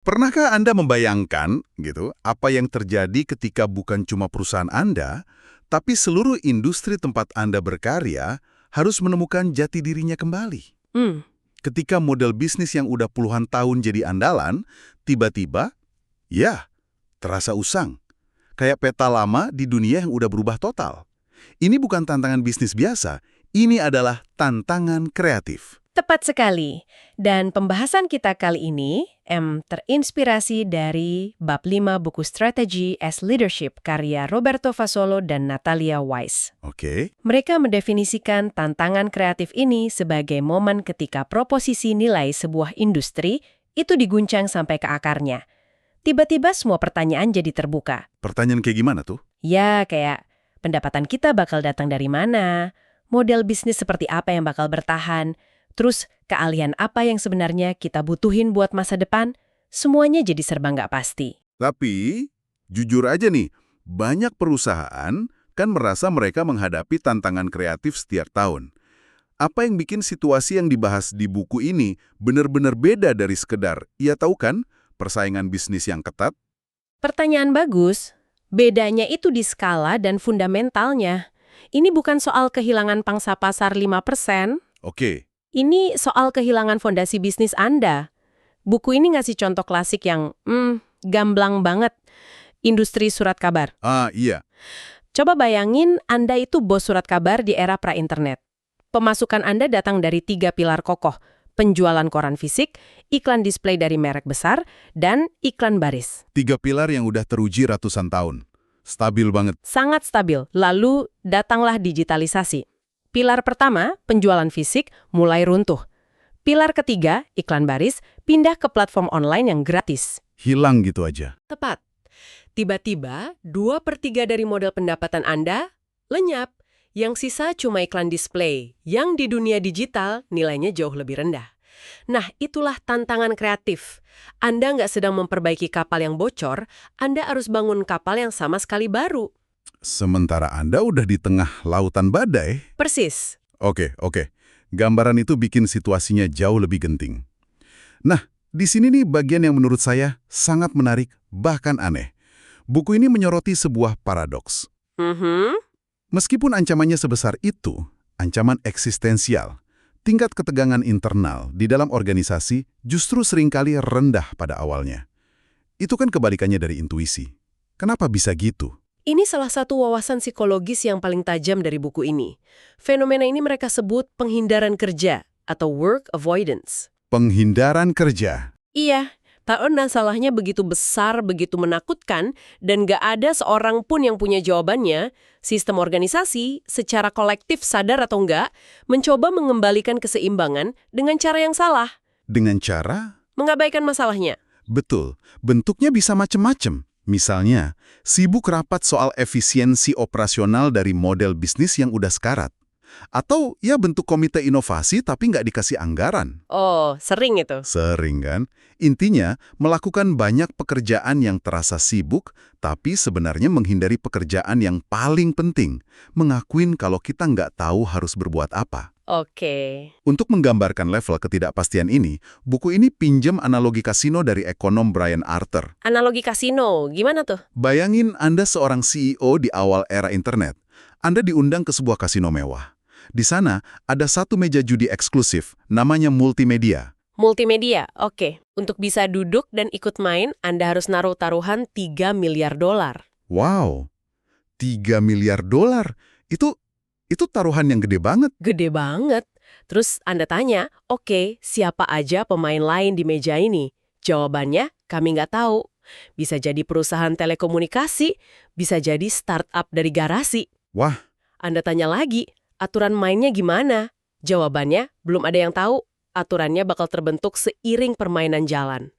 Pernahkah Anda membayangkan gitu, apa yang terjadi ketika bukan cuma perusahaan Anda, tapi seluruh industri tempat Anda berkarya harus menemukan jati dirinya kembali? Hmm, Ketika model bisnis yang udah puluhan tahun jadi andalan, tiba-tiba, ya, terasa usang. Kayak peta lama di dunia yang udah berubah total. Ini bukan tantangan bisnis biasa, ini adalah tantangan kreatif. tepat sekali. Dan pembahasan kita kali ini terinspirasi dari bab 5 buku Strategy as Leadership karya Roberto Fasolo dan Natalia Weiss. Oke, Mereka mendefinisikan tantangan kreatif ini sebagai momen ketika proposisi nilai sebuah industri itu diguncang sampai ke akarnya. Tiba-tiba semua pertanyaan jadi terbuka. pertanyaan kayak gimana tuh? Ya, kayak pendapatan kita bakal datang dari mana, model bisnis seperti apa yang bakal bertahan, terus keahlian apa yang sebenarnya kita butuhin buat masa depan, semuanya jadi serba nggak pasti. Tapi, jujur aja nih, banyak perusahaan kan merasa mereka menghadapi tantangan kreatif setiap tahun. Apa yang bikin situasi yang dibahas di buku ini benar-benar beda dari sekedar, ia tahu kan, persaingan bisnis yang ketat? Pertanyaan bagus. Bedanya itu di skala dan fundamentalnya. Ini bukan soal kehilangan pangsa pasar 5%, Oke, ini soal kehilangan fondasi bisnis Anda. Buku ini ngasih contoh klasik yang, gamblang banget. Industri surat kabar. iya, Coba bayangin Anda itu bos surat kabar di era pra-internet. Pemasukan Anda datang dari 3 pilar kokoh, penjualan koran fisik, iklan display dari merek besar, dan iklan baris. 3 pilar yang udah teruji ratusan tahun. Stabil banget. Sangat stabil, lalu datanglah digitalisasi. Pilar pertama, penjualan fisik, mulai runtuh. Pilar ketiga, iklan baris, pindah ke platform online yang gratis. Hilang gitu aja. Tepat. Tiba-tiba, 2/3 dari modal pendapatan Anda lenyap. Yang sisa cuma iklan display, yang di dunia digital nilainya jauh lebih rendah. Nah, itulah tantangan kreatif. Anda nggak sedang memperbaiki kapal yang bocor, Anda harus bangun kapal yang sama sekali baru. Sementara Anda udah di tengah lautan badai. Persis. Oke. Gambaran itu bikin situasinya jauh lebih genting. Nah, di sini nih bagian yang menurut saya sangat menarik, bahkan aneh. Buku ini menyoroti sebuah paradoks. Meskipun ancamannya sebesar itu, ancaman eksistensial, tingkat ketegangan internal di dalam organisasi justru seringkali rendah pada awalnya. Itu kan kebalikannya dari intuisi. Kenapa bisa gitu? Ini salah satu wawasan psikologis yang paling tajam dari buku ini. Fenomena ini mereka sebut penghindaran kerja atau work avoidance. Penghindaran kerja. Iya, karena salahnya begitu besar, begitu menakutkan, dan gak ada seorang pun yang punya jawabannya, sistem organisasi, secara kolektif sadar atau enggak, mencoba mengembalikan keseimbangan dengan cara yang salah, Dengan cara? mengabaikan masalahnya. Betul, bentuknya bisa macam-macam. Misalnya, sibuk rapat soal efisiensi operasional dari model bisnis yang udah sekarat. Atau ya bentuk komite inovasi tapi nggak dikasih anggaran. Oh, sering itu. Sering kan? Intinya, melakukan banyak pekerjaan yang terasa sibuk, tapi sebenarnya menghindari pekerjaan yang paling penting. Mengakuin kalau kita nggak tahu harus berbuat apa. Oke. Untuk menggambarkan level ketidakpastian ini, buku ini pinjam analogi kasino dari ekonom Brian Arthur. Analogi kasino, gimana tuh? Bayangin Anda seorang CEO di awal era internet. Anda diundang ke sebuah kasino mewah. Di sana ada satu meja judi eksklusif, namanya multimedia. Multimedia, oke. Untuk bisa duduk dan ikut main, Anda harus naruh taruhan 3 miliar dolar. Wow, 3 miliar dolar. Itu taruhan yang gede banget. Gede banget. Terus Anda tanya, oke, siapa aja pemain lain di meja ini? Jawabannya, kami nggak tahu. Bisa jadi perusahaan telekomunikasi, bisa jadi startup dari garasi. Wah, Anda tanya lagi, aturan mainnya gimana? Jawabannya, belum ada yang tahu. Aturannya bakal terbentuk seiring permainan jalan.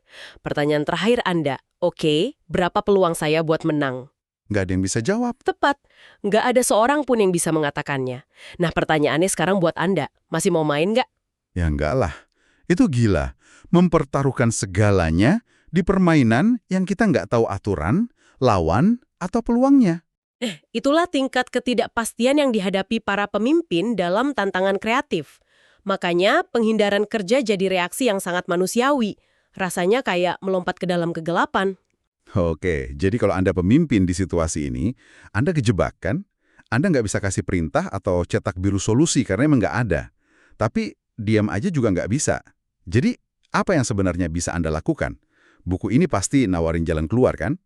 Pertanyaan terakhir Anda, oke, berapa peluang saya buat menang? nggak ada yang bisa jawab. Tepat, nggak ada seorang pun yang bisa mengatakannya. Nah, pertanyaannya sekarang buat Anda, masih mau main nggak? Ya enggak lah. Itu gila. Mempertaruhkan segalanya di permainan yang kita nggak tahu aturan, lawan, atau peluangnya. Itulah tingkat ketidakpastian yang dihadapi para pemimpin dalam tantangan kreatif. Makanya, penghindaran kerja jadi reaksi yang sangat manusiawi. Rasanya kayak melompat ke dalam kegelapan. Oke, jadi kalau Anda pemimpin di situasi ini, Anda kejebak kan? Anda nggak bisa kasih perintah atau cetak biru solusi karena emang nggak ada. Tapi diam aja juga nggak bisa. Jadi, apa yang sebenarnya bisa Anda lakukan? Buku ini pasti nawarin jalan keluar kan?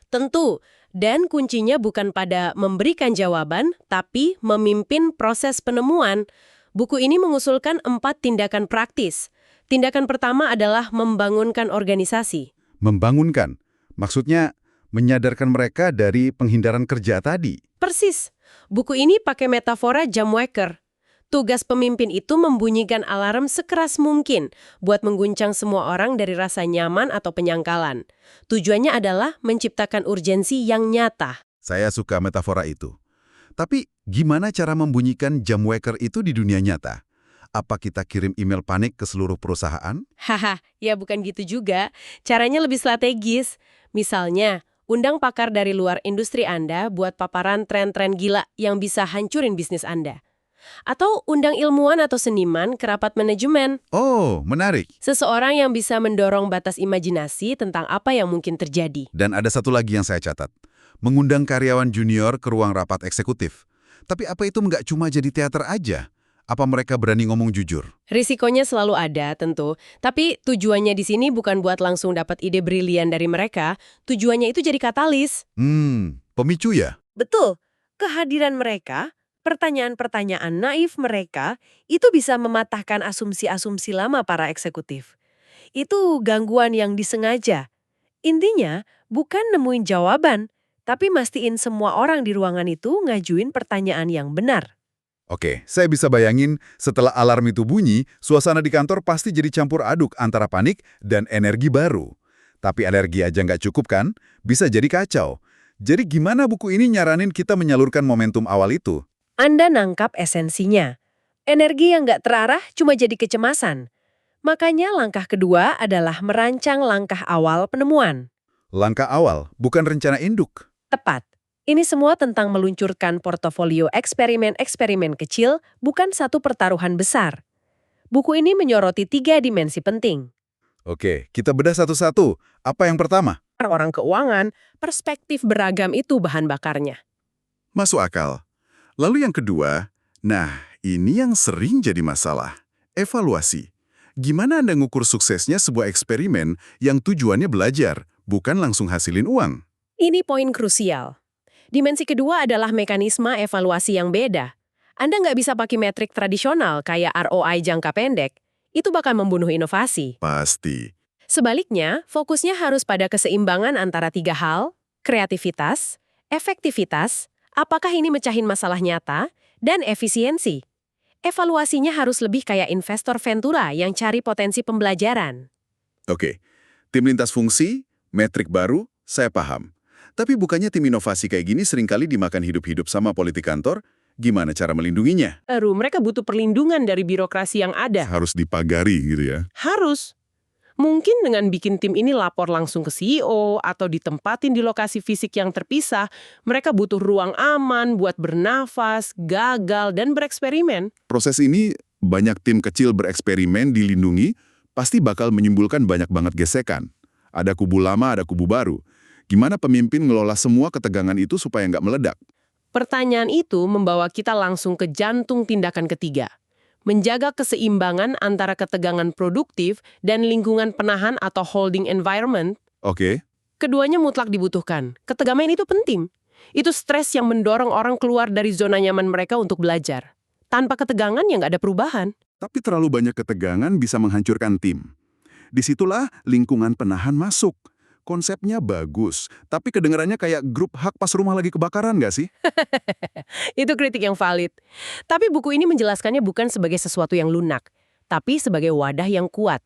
Tentu, dan kuncinya bukan pada memberikan jawaban, tapi memimpin proses penemuan. Buku ini mengusulkan 4 tindakan praktis. Tindakan pertama adalah membangunkan organisasi. Membangunkan. Maksudnya, menyadarkan mereka dari penghindaran kerja tadi. Persis. Buku ini pakai metafora jam waker. Tugas pemimpin itu membunyikan alarm sekeras mungkin buat mengguncang semua orang dari rasa nyaman atau penyangkalan. Tujuannya adalah menciptakan urgensi yang nyata. Saya suka metafora itu. Tapi, gimana cara membunyikan jam waker itu di dunia nyata? Apa kita kirim email panik ke seluruh perusahaan? Haha, ya bukan gitu juga. Caranya lebih strategis. Misalnya, undang pakar dari luar industri Anda buat paparan tren-tren gila yang bisa hancurin bisnis Anda. Atau undang ilmuwan atau seniman ke rapat manajemen. Oh, menarik. Seseorang yang bisa mendorong batas imajinasi tentang apa yang mungkin terjadi. Dan ada satu lagi yang saya catat. Mengundang karyawan junior ke ruang rapat eksekutif. Tapi apa itu nggak cuma jadi teater aja? Apa mereka berani ngomong jujur? Risikonya selalu ada, tentu. Tapi tujuannya di sini bukan buat langsung dapat ide brilian dari mereka. Tujuannya itu jadi katalis. Pemicu ya? Betul. Kehadiran mereka, pertanyaan-pertanyaan naif mereka, itu bisa mematahkan asumsi-asumsi lama para eksekutif. Itu gangguan yang disengaja. Intinya, bukan nemuin jawaban, tapi mastiin semua orang di ruangan itu ngajuin pertanyaan yang benar. Oke, saya bisa bayangin setelah alarm itu bunyi, suasana di kantor pasti jadi campur aduk antara panik dan energi baru. Tapi energi aja nggak cukup kan? Bisa jadi kacau. Jadi gimana buku ini nyaranin kita menyalurkan momentum awal itu? Anda nangkap esensinya. Energi yang nggak terarah cuma jadi kecemasan. Makanya langkah kedua adalah merancang langkah awal penemuan. Langkah awal, bukan rencana induk. Tepat. Ini semua tentang meluncurkan portofolio eksperimen-eksperimen kecil, bukan satu pertaruhan besar. Buku ini menyoroti 3 dimensi penting. Oke, kita bedah satu-satu. Apa yang pertama? Orang keuangan, perspektif beragam itu bahan bakarnya. Masuk akal. Lalu yang kedua, nah ini yang sering jadi masalah. Evaluasi. Gimana Anda ngukur suksesnya sebuah eksperimen yang tujuannya belajar, bukan langsung hasilin uang? Ini poin krusial. Dimensi kedua adalah mekanisme evaluasi yang beda. Anda nggak bisa pakai metrik tradisional kayak ROI jangka pendek. Itu bakal membunuh inovasi. Pasti. Sebaliknya, fokusnya harus pada keseimbangan antara 3 hal, kreativitas, efektivitas, apakah ini mecahin masalah nyata, dan efisiensi. Evaluasinya harus lebih kayak investor ventura yang cari potensi pembelajaran. Oke, tim lintas fungsi, metrik baru, saya paham. Tapi bukannya tim inovasi kayak gini seringkali dimakan hidup-hidup sama politik kantor? Gimana cara melindunginya? Mereka butuh perlindungan dari birokrasi yang ada. Harus dipagari gitu ya? Harus. Mungkin dengan bikin tim ini lapor langsung ke CEO atau ditempatin di lokasi fisik yang terpisah, mereka butuh ruang aman buat bernafas, gagal, dan bereksperimen. Proses ini, banyak tim kecil bereksperimen dilindungi, pasti bakal menimbulkan banyak banget gesekan. Ada kubu lama, ada kubu baru. Gimana pemimpin ngelola semua ketegangan itu supaya nggak meledak? Pertanyaan itu membawa kita langsung ke jantung tindakan ketiga. Menjaga keseimbangan antara ketegangan produktif dan lingkungan penahan atau holding environment. Oke. Keduanya mutlak dibutuhkan. Ketegangan itu penting. Itu stres yang mendorong orang keluar dari zona nyaman mereka untuk belajar. Tanpa ketegangan ya nggak ada perubahan. Tapi terlalu banyak ketegangan bisa menghancurkan tim. Disitulah lingkungan penahan masuk. Konsepnya bagus, tapi kedengarannya kayak grup hak pas rumah lagi kebakaran nggak sih? Itu kritik yang valid. Tapi buku ini menjelaskannya bukan sebagai sesuatu yang lunak, tapi sebagai wadah yang kuat.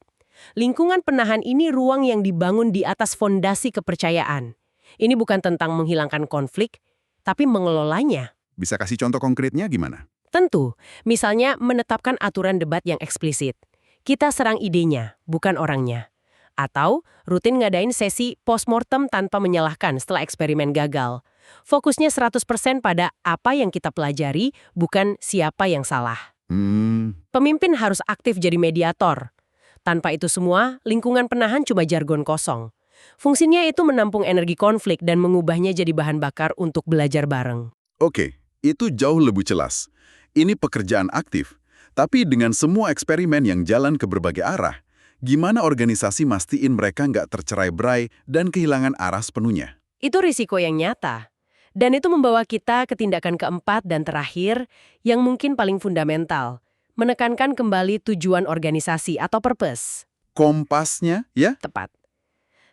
Lingkungan penahan ini ruang yang dibangun di atas fondasi kepercayaan. Ini bukan tentang menghilangkan konflik, tapi mengelolanya. Bisa kasih contoh konkretnya gimana? Tentu, misalnya menetapkan aturan debat yang eksplisit. Kita serang idenya, bukan orangnya. Atau rutin ngadain sesi postmortem tanpa menyalahkan setelah eksperimen gagal. Fokusnya 100% pada apa yang kita pelajari, bukan siapa yang salah. Pemimpin harus aktif jadi mediator. Tanpa itu semua, lingkungan penahan cuma jargon kosong. Fungsinya itu menampung energi konflik dan mengubahnya jadi bahan bakar untuk belajar bareng. Oke, itu jauh lebih jelas. Ini pekerjaan aktif. Tapi dengan semua eksperimen yang jalan ke berbagai arah, gimana organisasi mastiin mereka nggak tercerai-berai dan kehilangan arah sepenuhnya? Itu risiko yang nyata. Dan itu membawa kita ke tindakan keempat dan terakhir yang mungkin paling fundamental. Menekankan kembali tujuan organisasi atau purpose. Kompasnya, ya? Tepat.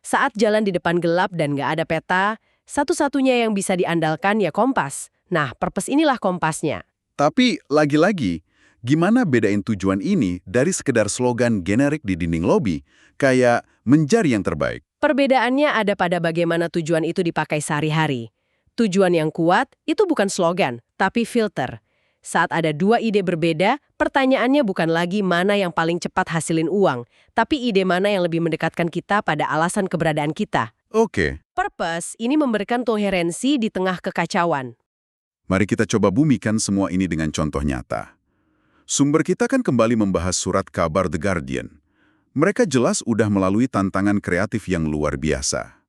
Saat jalan di depan gelap dan nggak ada peta, satu-satunya yang bisa diandalkan ya kompas. Nah, purpose inilah kompasnya. Tapi, lagi-lagi, gimana bedain tujuan ini dari sekedar slogan generik di dinding lobi, kayak mencari yang terbaik? Perbedaannya ada pada bagaimana tujuan itu dipakai sehari-hari. Tujuan yang kuat itu bukan slogan, tapi filter. Saat ada dua ide berbeda, pertanyaannya bukan lagi mana yang paling cepat hasilin uang, tapi ide mana yang lebih mendekatkan kita pada alasan keberadaan kita. Oke, Purpose ini memberikan koherensi di tengah kekacauan. mari kita coba bumikan semua ini dengan contoh nyata. Sumber kita kan kembali membahas surat kabar The Guardian. Mereka jelas udah melalui tantangan kreatif yang luar biasa.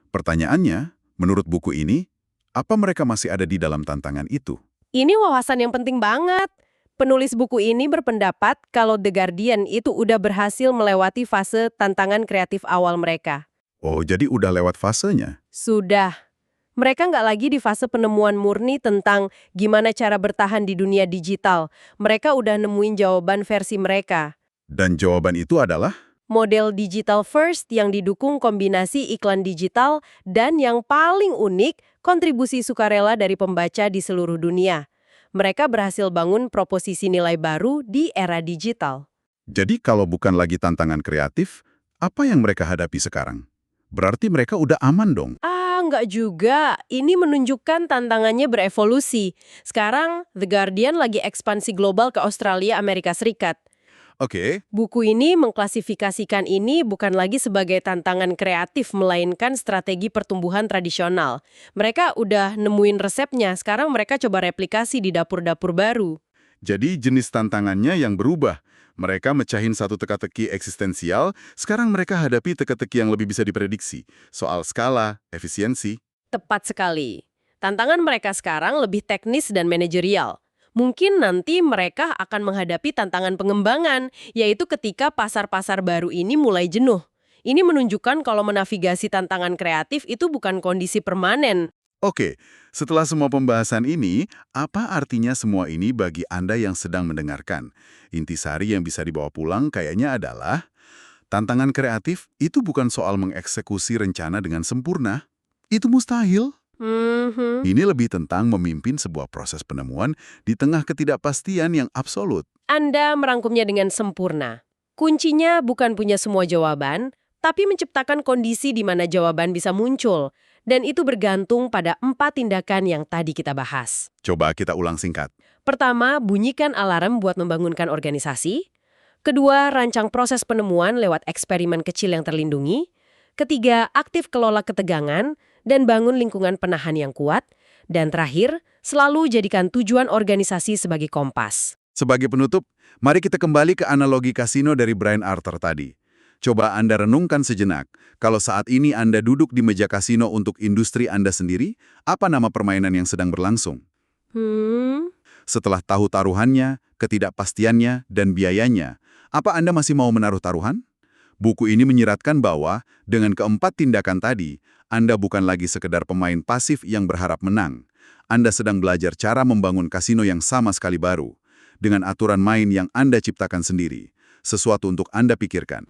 Pertanyaannya, menurut buku ini, apa mereka masih ada di dalam tantangan itu? Ini wawasan yang penting banget. Penulis buku ini berpendapat kalau The Guardian itu udah berhasil melewati fase tantangan kreatif awal mereka. Oh, jadi udah lewat fasenya? Sudah. Mereka nggak lagi di fase penemuan murni tentang gimana cara bertahan di dunia digital. Mereka udah nemuin jawaban versi mereka. Dan jawaban itu adalah? Model digital first yang didukung kombinasi iklan digital dan yang paling unik, kontribusi sukarela dari pembaca di seluruh dunia. Mereka berhasil bangun proposisi nilai baru di era digital. Jadi kalau bukan lagi tantangan kreatif, apa yang mereka hadapi sekarang? Berarti mereka udah aman dong? Nggak juga. Ini menunjukkan tantangannya berevolusi. Sekarang, The Guardian lagi ekspansi global ke Australia, Amerika Serikat. Oke. Buku ini mengklasifikasikan ini bukan lagi sebagai tantangan kreatif, melainkan strategi pertumbuhan tradisional. Mereka udah nemuin resepnya, sekarang mereka coba replikasi di dapur-dapur baru. Jadi jenis tantangannya yang berubah. Mereka mecahin satu teka-teki eksistensial, sekarang mereka hadapi teka-teki yang lebih bisa diprediksi. Soal skala, efisiensi. Tepat sekali. Tantangan mereka sekarang lebih teknis dan manajerial. Mungkin nanti mereka akan menghadapi tantangan pengembangan, yaitu ketika pasar-pasar baru ini mulai jenuh. Ini menunjukkan kalau menavigasi tantangan kreatif itu bukan kondisi permanen. Oke, setelah semua pembahasan ini, apa artinya semua ini bagi Anda yang sedang mendengarkan? Intisari yang bisa dibawa pulang kayaknya adalah, tantangan kreatif itu bukan soal mengeksekusi rencana dengan sempurna. Itu mustahil. Ini lebih tentang memimpin sebuah proses penemuan di tengah ketidakpastian yang absolut. Anda merangkumnya dengan sempurna. Kuncinya bukan punya semua jawaban, tapi menciptakan kondisi di mana jawaban bisa muncul. Dan itu bergantung pada 4 tindakan yang tadi kita bahas. Coba kita ulang singkat. Pertama, bunyikan alarm buat membangunkan organisasi. Kedua, rancang proses penemuan lewat eksperimen kecil yang terlindungi. Ketiga, aktif kelola ketegangan dan bangun lingkungan penahan yang kuat. Dan terakhir, selalu jadikan tujuan organisasi sebagai kompas. Sebagai penutup, mari kita kembali ke analogi kasino dari Brian Arthur tadi. Coba Anda renungkan sejenak, kalau saat ini Anda duduk di meja kasino untuk industri Anda sendiri, apa nama permainan yang sedang berlangsung? Setelah tahu taruhannya, ketidakpastiannya, dan biayanya, apa Anda masih mau menaruh taruhan? Buku ini menyiratkan bahwa, dengan keempat tindakan tadi, Anda bukan lagi sekedar pemain pasif yang berharap menang. Anda sedang belajar cara membangun kasino yang sama sekali baru, dengan aturan main yang Anda ciptakan sendiri, sesuatu untuk Anda pikirkan.